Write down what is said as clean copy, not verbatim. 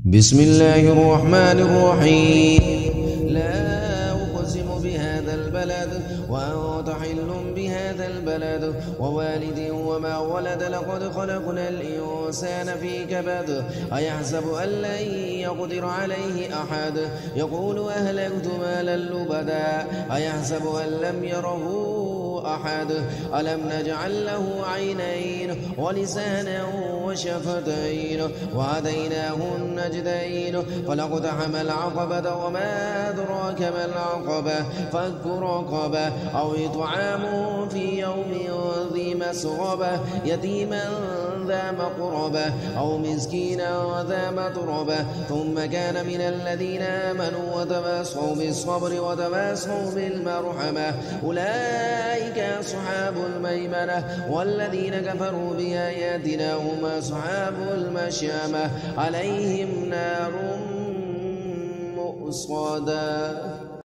بسم الله الرحمن الرحيم. لا أقسم بهذا البلد وأنت حل بهذا البلد ووالد وما ولد. لقد خلقنا الإنسان في كبد. أيحسب أن لن يقدر عليه أحد. يقول أهلكت مالا لبدا. أيحسب أن لم يره أحد. ألم نجعل له عينين ولسانا وشفتين وهديناه النجدين. فلاقتحم العقبة وما أدراك ما العقبة. فك رقبة أو إطعام في يوم ذي مسغبة. يتيما ذا مقربة أو مسكينا ذا متربة. ثم كان من الذين آمنوا وتواصوا بالصبر وتواصوا بالمرحمة. أولئك أصحاب الميمنة. والذين كفروا بآياتنا هم أصحاب المشأمة. عليهم نار مؤصدة.